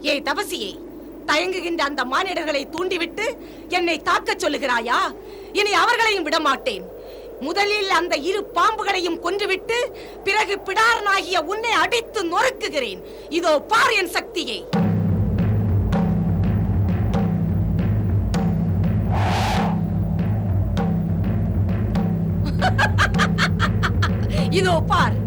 ஏ தவசியே, தயங்குகின்ற அந்த மானிடர்களை தூண்டிவிட்டு என்னை தாக்கச் சொல்லுகிறாயா? இனி அவர்களையும் விடமாட்டேன். முதலில் அந்த இரு பாம்புகளையும் கொன்றுவிட்டு பிறகு பிடாரனாகிய உன்னை அடித்து நொறுக்குகிறேன். இதோ பார் என் சக்தியை. இதோ பார்.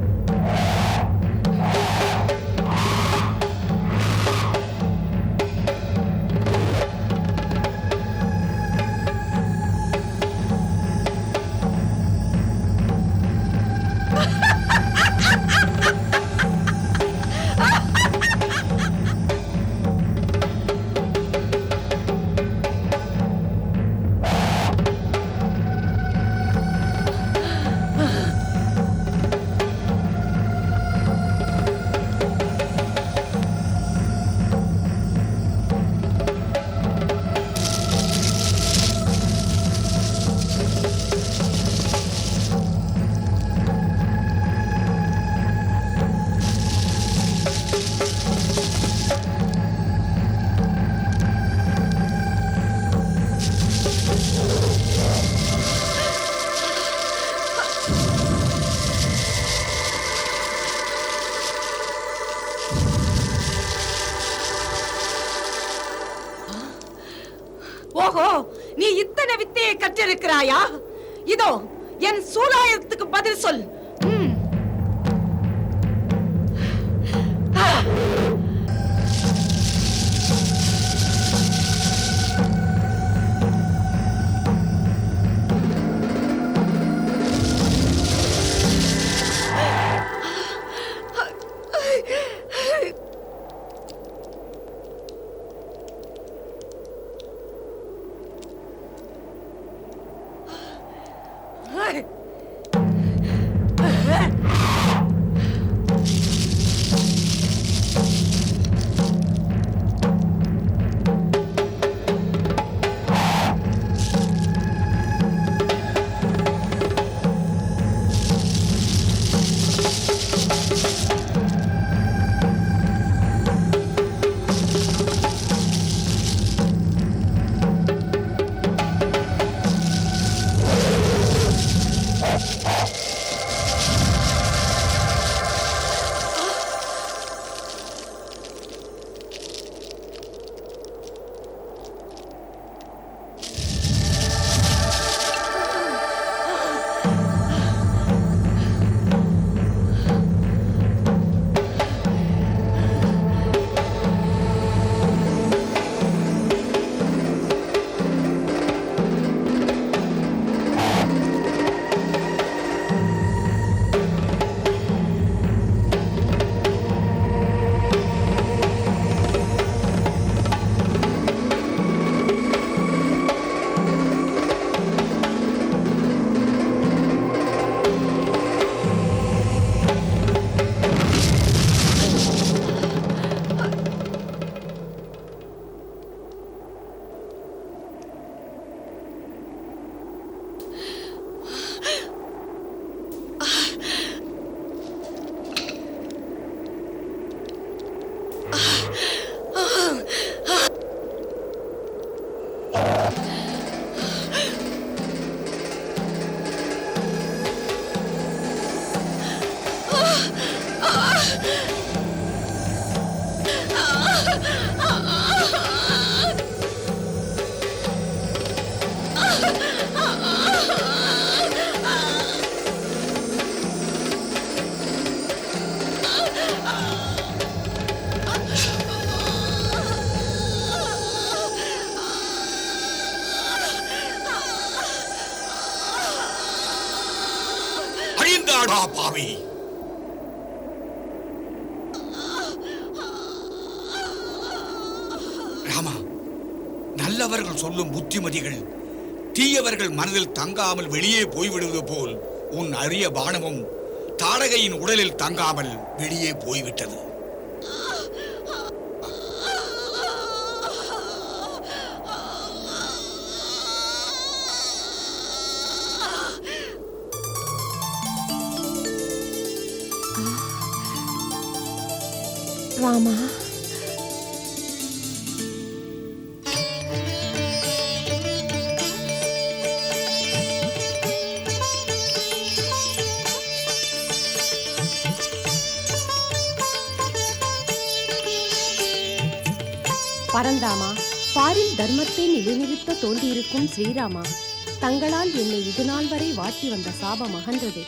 ஓஹோ, நீ இத்தனை வித்தையை கற்றிருக்கிறாயா? இதோ என் சூலாயத்துக்கு பதில் சொல். பாவி, ராமா, நல்லவர்கள் சொல்லும் புத்திமதிகள் தீயவர்கள் மனதில் தங்காமல் வெளியே போய்விடுவது போல் உன் அரிய பானமும் தாடகையின் உடலில் தங்காமல் வெளியே போய்விட்டது. ராமா, பரந்தாமா, பாரில் தர்மத்தை நிலைநிறுத்த தோன்றியிருக்கும் ஸ்ரீராமா, தங்களால் என்னை இதுநாள் வரை வாட்டி வந்த சாபம் அகன்றது.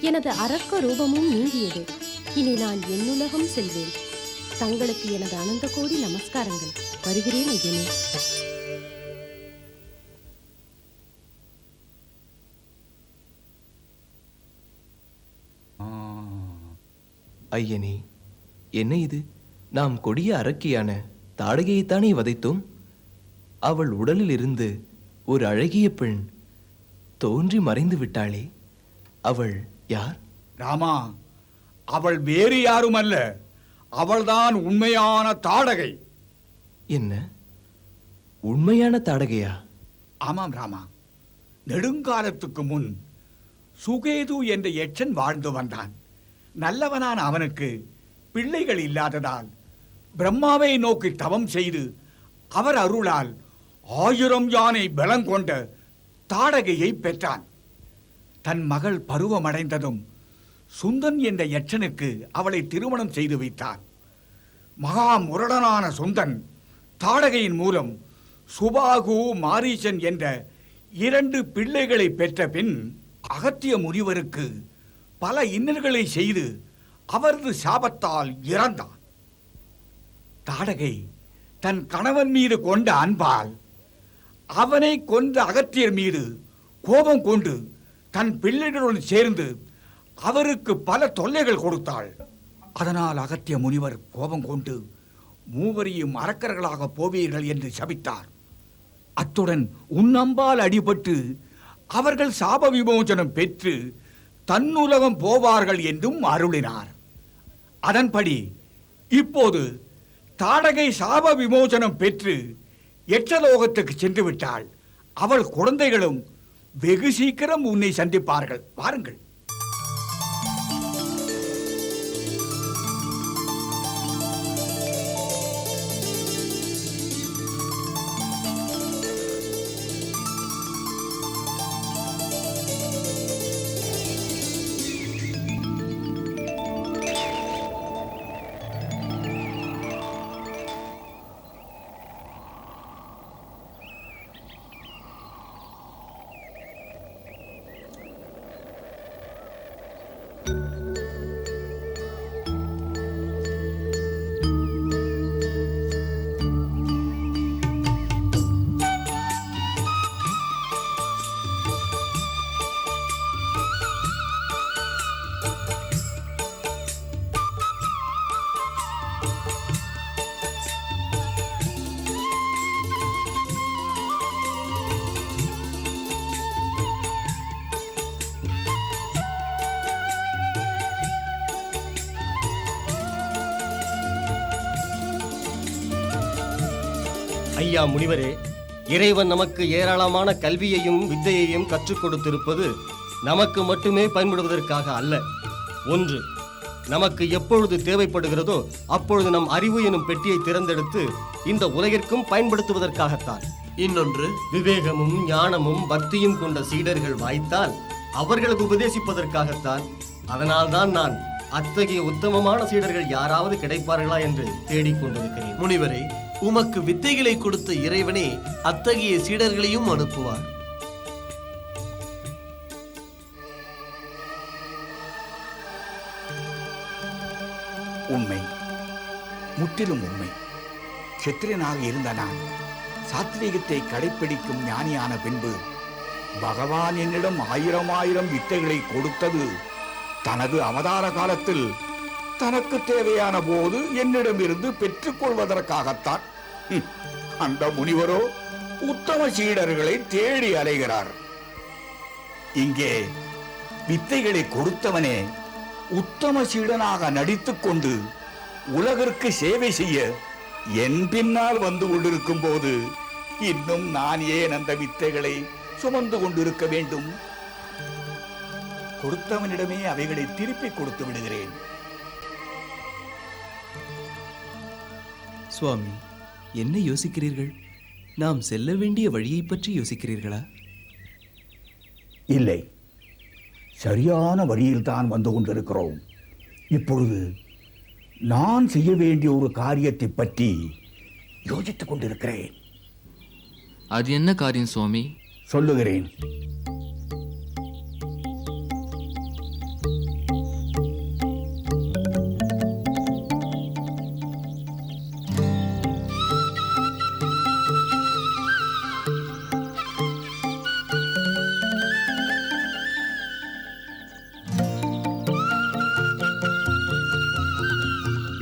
எனது அரக்க ரூபமும் நீங்கியது. இனி நான் என்னுலகம் செல்வேன். தங்களுக்கு எனது அனந்த கோடி நமஸ்காரங்கள். வருகிறேன் ஐயனே. ஐயனே, என்ன இது? நாம் கொடிய அரக்கியான தாடகையைத்தானே வதைத்தோம்? அவள் உடலில் இருந்து ஒரு அழகிய பெண் தோன்றி மறைந்து விட்டாளே, அவள் யார்? ராமா, அவள் வேறு யாரும் அல்ல, அவள்தான் உண்மையான தாடகை. என்ன, உண்மையான தாடகையா? ஆமாம் ராமா, நெடுங்காலத்துக்கு முன் சுகேது என்ற எச்சன் வாழ்ந்து வந்தான். நல்லவனான அவனுக்கு பிள்ளைகள் இல்லாததால் பிரம்மாவை நோக்கி தவம் செய்து அவர் அருளால் 1000 யானை பலம் கொண்ட தாடகையை பெற்றான். தன் மகள் பருவமடைந்ததும் சுந்தன் என்ற யட்சனுக்கு அவளை திருமணம் செய்து வைத்தான். மகா முரடனான சுந்தன் தாடகையின் மூலம் சுபாகு, மாரீசன் என்ற 2 பிள்ளைகளை பெற்ற பின் அகத்திய முனிவருக்கு பல இன்னல்களை செய்து அவரது சாபத்தால் இறந்தான். தாடகை தன் கணவன் மீது கொண்ட அன்பால் அவனை கொன்ற அகத்தியர் மீது கோபம் கொண்டு தன் பிள்ளைகளுடன் சேர்ந்து அவருக்கு பல தொல்லைகள் கொடுத்தாள். அதனால் அகத்திய முனிவர் கோபம் கொண்டு மூவரையும் அரக்கர்களாக போவீர்கள் என்று சபித்தார். அத்துடன் உன்னம்பால் அடிபட்டு அவர்கள் சாப விமோசனம் பெற்று தன்னுலகம் போவார்கள் என்றும் அருளினார். அதன்படி இப்போது தாடகை சாப விமோசனம் பெற்று எச்சலோகத்துக்கு சென்று விட்டாள். அவள் குழந்தைகளும் வெகு சீக்கிரம் உன்னை சந்திப்பார்கள். வாருங்கள். ஐயா முனிவரே, இறைவன் நமக்கு ஏராளமான கல்வியையும் வித்தையையும் கற்றுக் கொடுத்திருப்பது நமக்கு மட்டுமே பயன்படுவதற்காக அல்ல. ஒன்று, நமக்கு எப்பொழுது தேவைப்படுகிறதோ அப்பொழுது நம் அறிவு எனும் பெட்டியை திறந்தெடுத்து இந்த உலகிற்கும் பயன்படுத்துவதற்காகத்தான். இன்னொன்று, விவேகமும் ஞானமும் பக்தியும் கொண்ட சீடர்கள் வாய்த்தால் அவர்களுக்கு உபதேசிப்பதற்காகத்தான். அதனால்தான் நான் அத்தகைய உத்தமமான சீடர்கள் யாராவது கிடைப்பார்களா என்று தேடிக்கொண்டிருக்கிறேன். முனிவரே, உமக்கு வித்தைகளை கொடுத்த இறைவனே அத்தகைய சீடர்களையும் அனுப்புவார். உண்மை, முற்றிலும் உண்மை. க்ஷத்திரியனாக இருந்த நான் சாத்வீகத்தை கடைப்பிடிக்கும் ஞானியான பின்பு பகவான் என்னிடம் 1000 வித்தைகளை கொடுத்தது தனது அவதார காலத்தில் தனக்கு தேவையான போது என்னிடமிருந்து பெற்றுக் கொள்வதற்காகத்தான். அந்த முனிவரோ உத்தம சீடர்களை தேடி அலைகிறார். இங்கே வித்தைகளை கொடுத்தவனே உத்தம சீடனாக நடித்துக் கொண்டு உலகிற்கு சேவை செய்ய என் பின்னால் வந்து கொண்டிருக்கும் போது இன்னும் நான் ஏன் அந்த வித்தைகளை சுமந்து கொண்டிருக்க வேண்டும்? கொடுத்தவனிடமே அவைகளை திருப்பி கொடுத்து விடுகிறேன். சுவாமி, என்ன யோசிக்கிறீர்கள்? நாம் செல்ல வேண்டிய வழியை பற்றி யோசிக்கிறீர்களா? இல்லை, சரியான வழியில் தான் வந்து கொண்டிருக்கிறோம். இப்பொழுது நான் செய்ய வேண்டிய ஒரு காரியத்தை பற்றி யோசித்துக் கொண்டிருக்கிறேன். அது என்ன காரியம் சுவாமி? சொல்லுகிறேன்.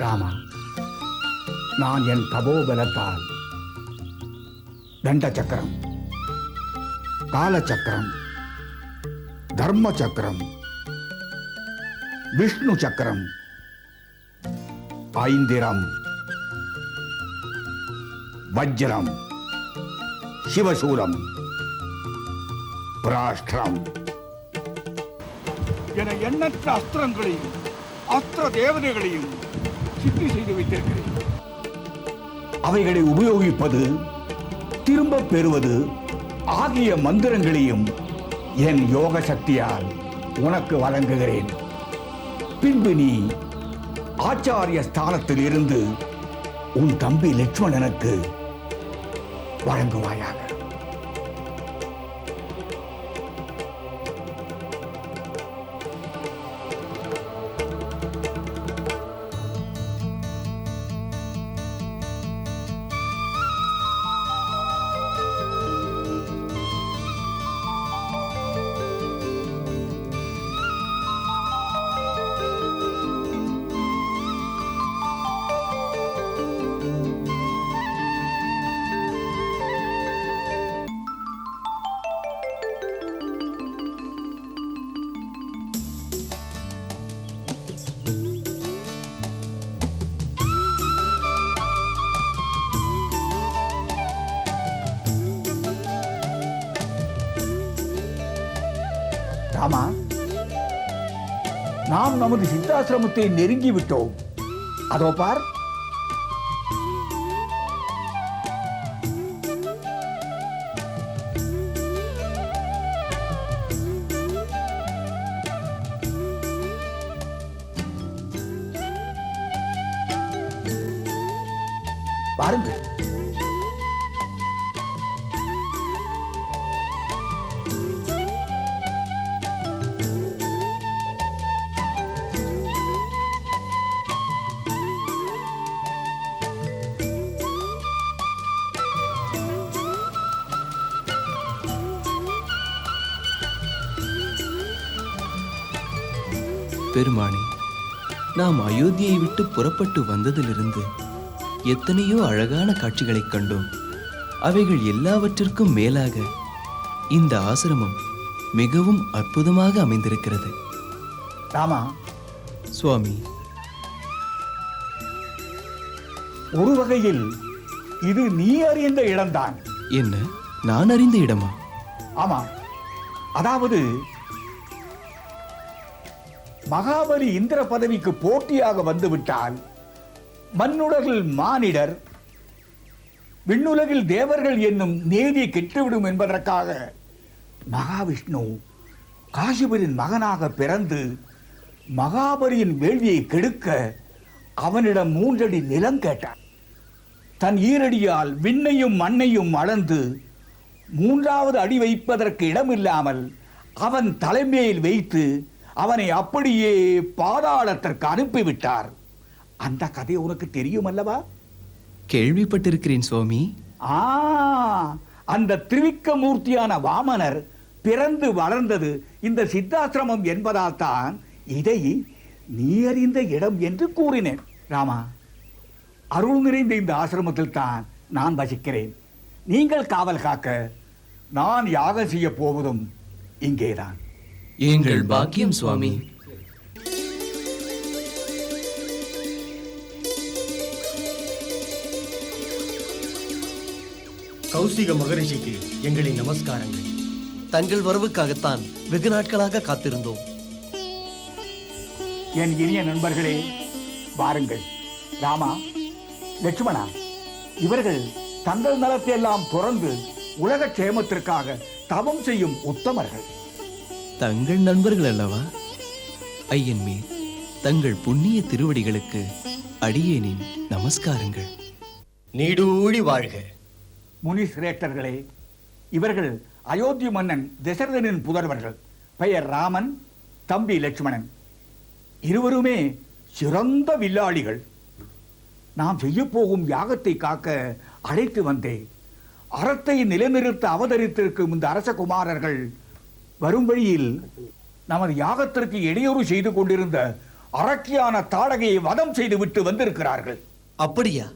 ராமா, நான் என் தபோபலத்தால் தண்ட சக்கரம், கால சக்கரம், தர்ம சக்கரம், விஷ்ணு சக்கரம், ஐந்திரம், வஜ்ரம், சிவசூலம், பிராஷ்டிரம் என எண்ணற்ற அஸ்திரங்களையும் அஸ்திர தேவதைகளையும் சித்தி செய்து வைத்திருக்கிறேன். அவைகளை உபயோகிப்பது, திரும்ப பெறுவது ஆகிய மந்திரங்களையும் என் யோக சக்தியால் உனக்கு வழங்குகிறேன். பின்பு நீ ஆச்சாரிய ஸ்தானத்தில் இருந்து உன் தம்பி லட்சுமணனுக்கு வழங்குவாயாக. ராமா, நாம் நமது சித்தாசிரமத்தை நெருங்கி விட்டோம். அதோ பார். பாருங்கள். பெருமானே, நாம் அயோத்தியை விட்டு புறப்பட்டு வந்ததிலிருந்து எத்தனையோ அழகான காட்சிகளைக் கண்டோம். அவைகள் எல்லாவற்றிற்கும் மேலாக இந்த ஆசிரமம் மிகவும் அற்புதமாக அமைந்திருக்கிறது. ராமா, சுவாமி, ஒரு வகையில் இது நீ அறிந்த இடம்தான். என்ன, நான் அறிந்த இடமா? ஆமா, அதாவது மகாபலி இந்திர பதவிக்கு போட்டியாக வந்துவிட்டால் மண்ணுலகில் மானிடர், விண்ணுலகில் தேவர்கள் என்னும் நீதி கெட்டுவிடும் என்பதற்காக மகாவிஷ்ணு காசிபரின் மகனாக பிறந்து மகாபலியின் வேள்வியை கெடுக்க அவனிடம் 3 அடி நிலம் கேட்டான். தன் ஈரடியால் விண்ணையும் மண்ணையும் அளந்து 3வது அடி வைப்பதற்கு இடமில்லாமல் அவன் தலைமையில் வைத்து அவனை அப்படியே பாதாளத்திற்கு அனுப்பிவிட்டார். அந்த கதை உனக்கு தெரியும் அல்லவா? கேள்விப்பட்டிருக்கிறேன் சுவாமி. அந்த திரிவிக்ரமூர்த்தியான வாமனர் பிறந்து வளர்ந்தது இந்த சித்தாசிரமம் என்பதால் தான் இதை நீ அறிந்த இடம் என்று கூறினேன். ராமா, அருள் நிறைந்த இந்த ஆசிரமத்தில் தான் நான் வசிக்கிறேன். நீங்கள் காவல் காக்க நான் யாகம் செய்ய போவதும் இங்கேதான். எங்கள் பாக்கியம் சுவாமி. கௌசிக மகரிஷிக்கு எங்களின் நமஸ்காரங்கள். தங்கள் வரவுக்காகத்தான் வெகு நாட்களாக காத்திருந்தோம். என் இனிய நண்பர்களே, வாருங்கள். ராமா, லட்சுமணா, இவர்கள் தங்கள் நலத்தை எல்லாம் துறந்து உலக க்ஷேமத்திற்காக தவம் செய்யும் உத்தமர்கள். தங்கள் நண்பர்கள் அல்லவா? ஐயன் மேல் தங்கள் புண்ணிய திருவடிகளுக்கு அடியேனின் நமஸ்காரங்கள். நீடூழி வாழ்க. முனி சிரேஷ்டர்களே, இவர்கள் அயோத்தி மன்னன் தசரதனின் புதல்வர்கள். பெயர் ராமன், தம்பி லட்சுமணன். இருவருமே சிறந்த வில்லாளிகள். நாம் செய்யப்போகும் யாகத்தை காக்க அழைத்து வந்தேன். அறத்தை நிலைநிறுத்த அவதரித்திருக்கும் இந்த அரசகுமாரர்கள் வரும் வழியில் நமது யாகத்திற்கு இடையூறு செய்து கொண்டிருந்த அரக்கியான தாடகையை வதம் செய்துவிட்டு வந்திருக்கிறார்கள். அப்படியா?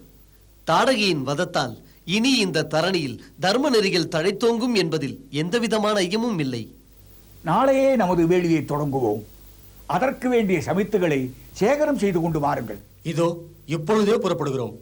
தாடகையின் வதத்தால் இனி இந்த தரணியில் தர்ம நெறிகள் தழைத்தோங்கும் என்பதில் எந்தவிதமான ஐயமும் இல்லை. நாளையே நமது வேள்வியை தொடங்குவோம். அதற்கு வேண்டிய சமித்துகளை சேகரம் செய்து கொண்டு வாருங்கள். இதோ இப்பொழுதே புறப்படுகிறோம்.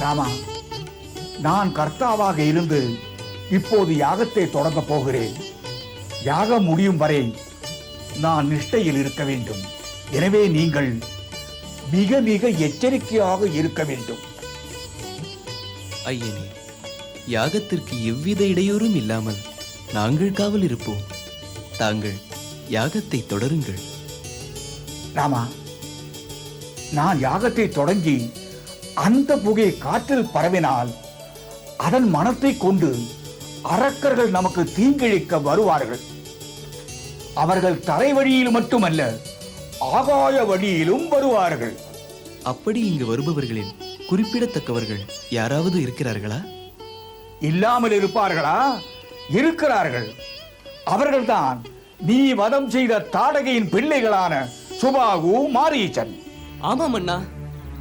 ராமா, நான் கர்த்தாவாக இருந்து இப்போது யாகத்தை தொடங்கப் போகிறேன். யாகம் முடியும் வரை நான் நிஷ்டையில் இருக்க வேண்டும். எனவே நீங்கள் மிக மிக எச்சரிக்கையாக இருக்க வேண்டும். ஐயனே, யாகத்திற்கு எவ்வித இடையூறும் இல்லாமல் நாங்கள் காவல் இருப்போம். தாங்கள் யாகத்தை தொடருங்கள். ராமா, நான் யாகத்தை தொடங்கி அந்த புகை காற்றில் பரவினால் அதன் மனத்தை கொண்டு அரக்கர்கள் நமக்கு தீங்கிழைக்க வருவார்கள். அவர்கள் தரை வழியில் மட்டுமல்ல, ஆகாய வழியிலும் வருவார்கள். அப்படி இங்கு வருபவர்களில் குறிப்பிடத்தக்கவர்கள் யாராவது இருக்கிறார்களா? இல்லாமல் இருப்பார்களா? இருக்கிறார்கள். அவர்கள்தான் நீ வதம் செய்த தாடகையின் பிள்ளைகளான சுபாகு, மாரீச்சன். ஆமாம் அண்ணா,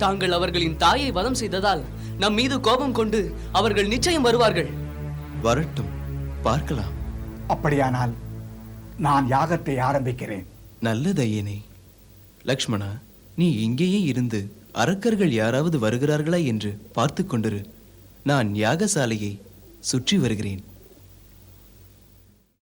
தாங்கள் அவர்களின் தாயை வதம் செய்ததால் நம் மீது கோபம் கொண்டு அவர்கள் நிச்சயம் வருவார்கள். வரட்டும், பார்க்கலாம். அப்படியானால் நான் யாகத்தை ஆரம்பிக்கிறேன். நல்லது ஐயனே. லக்ஷ்மணா, நீ இங்கேயே இருந்து அரக்கர்கள் யாராவது வருகிறார்களா என்று பார்த்து கொண்டிரு. நான் யாகசாலையை சுற்றி வருகிறேன்.